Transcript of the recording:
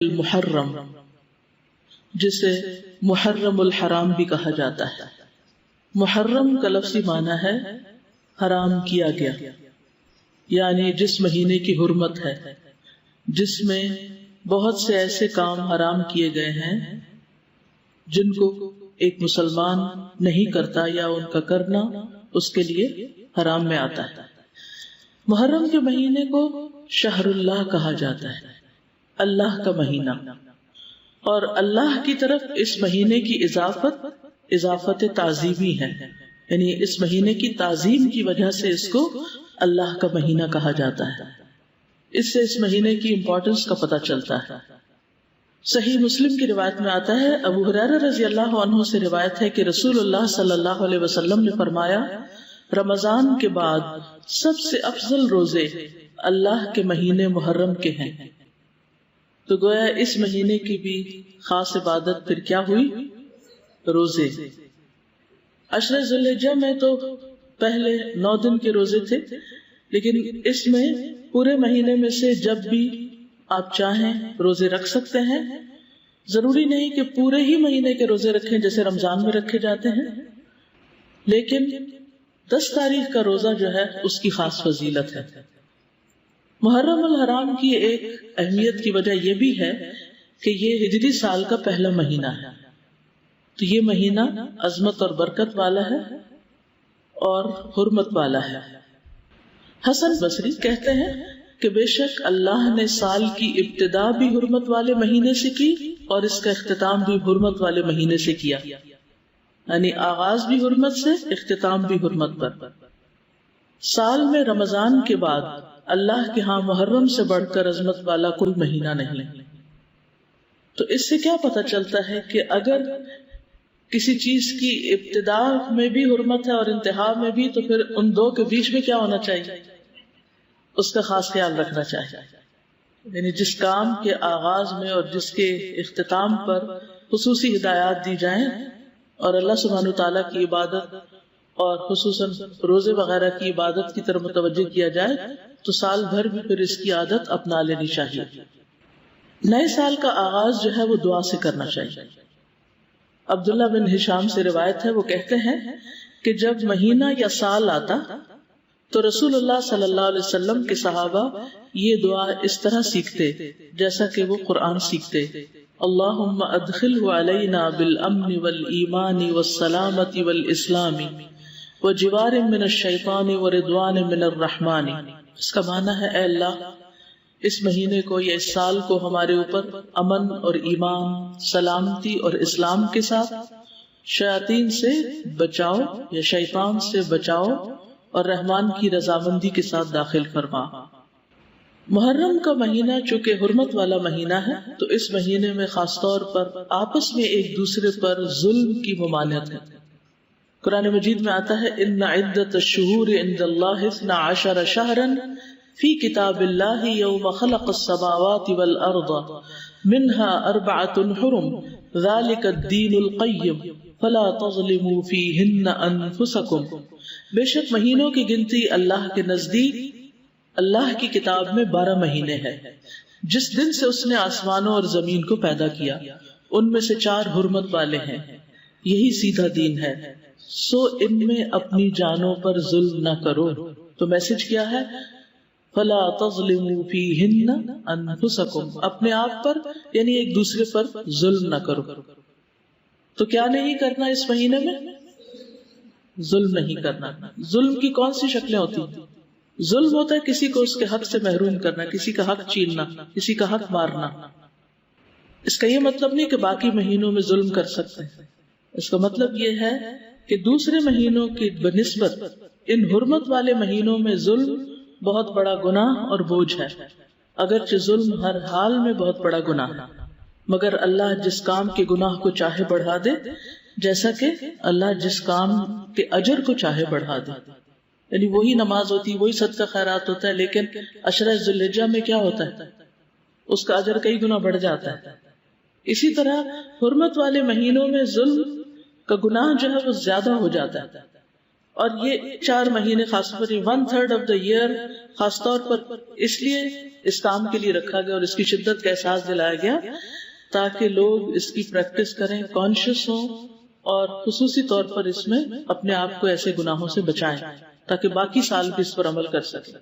المحرم، جسے محرم الحرام بھی کہا جاتا ہے۔ محرم کا لفظی معنی ہے حرام کیا گیا، یعنی جس مہینے کی حرمت ہے، جس میں بہت سے ایسے کام حرام کیے گئے ہیں جن کو ایک مسلمان نہیں کرتا یا ان کا کرنا اس کے لیے حرام میں آتا ہے۔ محرم کے مہینے کو شہر اللہ کہا جاتا ہے، اللہ کا مہینہ، اور اللہ کی طرف اس مہینے کی اضافت تعظیمی ہے، یعنی اس مہینے کی تعظیم کی وجہ سے اس کو اللہ کا مہینہ کہا جاتا ہے۔ اس سے اس مہینے کی امپورٹنس کا پتہ چلتا ہے۔ صحیح مسلم کی روایت میں آتا ہے، ابو ہریرہ رضی اللہ عنہ سے روایت ہے کہ رسول اللہ صلی اللہ علیہ وسلم نے فرمایا، رمضان کے بعد سب سے افضل روزے اللہ کے مہینے محرم کے ہیں۔ تو گویا اس مہینے کی بھی خاص عبادت پھر کیا ہوئی؟ روزے۔ عشر ذی الحجہ میں تو پہلے 9 دن کے روزے تھے، لیکن اس میں پورے مہینے میں سے جب بھی آپ چاہیں روزے رکھ سکتے ہیں۔ ضروری نہیں کہ پورے ہی مہینے کے روزے رکھیں جیسے رمضان میں رکھے جاتے ہیں، لیکن 10 تاریخ کا روزہ جو ہے اس کی خاص فضیلت ہے۔ محرم الحرام کی ایک اہمیت کی وجہ یہ بھی ہے کہ یہ ہجری سال کا پہلا مہینہ ہے، تو یہ مہینہ عظمت اور برکت والا ہے اور حرمت والا ہے۔ حسن بصری کہتے ہیں کہ بے شک اللہ نے سال کی ابتدا بھی حرمت والے مہینے سے کی اور اس کا اختتام بھی حرمت والے مہینے سے کیا، یعنی آغاز بھی حرمت سے، اختتام بھی حرمت پر۔ سال میں رمضان کے بعد اللہ کے ہاں محرم سے بڑھ کر عظمت والا کوئی مہینہ نہیں۔ تو اس سے کیا پتہ چلتا ہے کہ اگر کسی چیز کی ابتدا میں بھی حرمت ہے اور انتہا میں بھی، تو پھر ان دو کے بیچ میں کیا ہونا چاہیے؟ اس کا خاص خیال رکھنا چاہیے، یعنی جس کام کے آغاز میں اور جس کے اختتام پر خصوصی ہدایات دی جائیں اور اللہ سبحانہ وتعالیٰ کی عبادت اور خصوصاً روزے وغیرہ کی عبادت کی طرف متوجہ کیا جائے تو سال بھر بھی پھر اس کی عادت اپنا لینی چاہیے۔ نئے سال کا آغاز جو ہے وہ دعا سے کرنا چاہیے۔ عبداللہ بن ہشام سے روایت ہے، وہ کہتے ہیں کہ جب مہینہ یا سال آتا تو رسول اللہ صلی اللہ علیہ وسلم کے صحابہ یہ دعا اس طرح سیکھتے جیسا کہ وہ قرآن سیکھتے، اللہم ادخلہ علینا بالامن والایمان والسلامت والاسلام وجوار من الشیطان ورضوان من الرحمن۔ اس کا معنی ہے، اے اللہ اس مہینے کو یا اس سال کو ہمارے اوپر امن اور ایمان، سلامتی اور اسلام کے ساتھ، شیاطین سے بچاؤ یا شیطان سے بچاؤ اور رحمان کی رضامندی کے ساتھ داخل فرما۔ محرم کا مہینہ چونکہ حرمت والا مہینہ ہے تو اس مہینے میں خاص طور پر آپس میں ایک دوسرے پر ظلم کی ممانعت ہے۔ قرآن مجید میں آتا ہے، ان عدت الشہور عند اللہ 12 شہرا فی کتاب اللہ یوم خلق السماوات والارض منها 4 حرم ذلک الدین القیم فلا تظلموا فیہن انفسکم۔ بے شک مہینوں کی گنتی اللہ کے نزدیک اللہ کی کتاب میں 12 مہینے ہیں، جس دن سے اس نے آسمانوں اور زمین کو پیدا کیا، ان میں سے 4 حرمت والے ہیں، یہی سیدھا دین ہے، سو ان میں اپنی جانوں پر ظلم نہ کرو۔ تو میسج کیا ہے؟ فلا تظلموا فیہن انفسکم، اپنے آپ پر یعنی ایک دوسرے پر ظلم نہ کرو۔ تو کیا نہیں کرنا اس مہینے میں؟ ظلم نہیں کرنا۔ ظلم کی کون سی شکلیں ہوتی ہیں؟ ظلم ہوتا ہے کسی کو اس کے حق سے محروم کرنا، کسی کا حق چھیننا، کسی کا حق مارنا۔ اس کا یہ مطلب نہیں کہ باقی مہینوں میں ظلم کر سکتے ہیں، اس کا مطلب یہ ہے کہ دوسرے مہینوں کی بنسبت ان حرمت والے مہینوں میں ظلم بہت بڑا گناہ اور بوجھ ہے، اگرچہ ظلم ہر حال میں بہت بڑا گناہ ہے، مگر اللہ جس کام کے گناہ کو چاہے بڑھا دے، جیسا کہ اللہ جس کام کے اجر کو چاہے بڑھا دے۔ یعنی وہی نماز ہوتی، وہی صدقہ خیرات ہوتا ہے، لیکن عشرہ ذی الحجہ میں کیا ہوتا ہے؟ اس کا اجر کئی گنا بڑھ جاتا ہے۔ اسی طرح حرمت والے مہینوں میں ظلم کا گناہ جو ہے وہ زیادہ ہو جاتا ہے، اور یہ 4 مہینے خاص طور پر 1/3 آف دا ایئر خاص طور پر اس لیے اس کام کے لیے رکھا گیا اور اس کی شدت کا احساس دلایا گیا تاکہ لوگ اس کی پریکٹس کریں، کانشیس ہوں، اور خصوصی طور پر اس میں اپنے آپ کو ایسے گناہوں سے بچائیں تاکہ باقی سال بھی اس پر عمل کر سکیں۔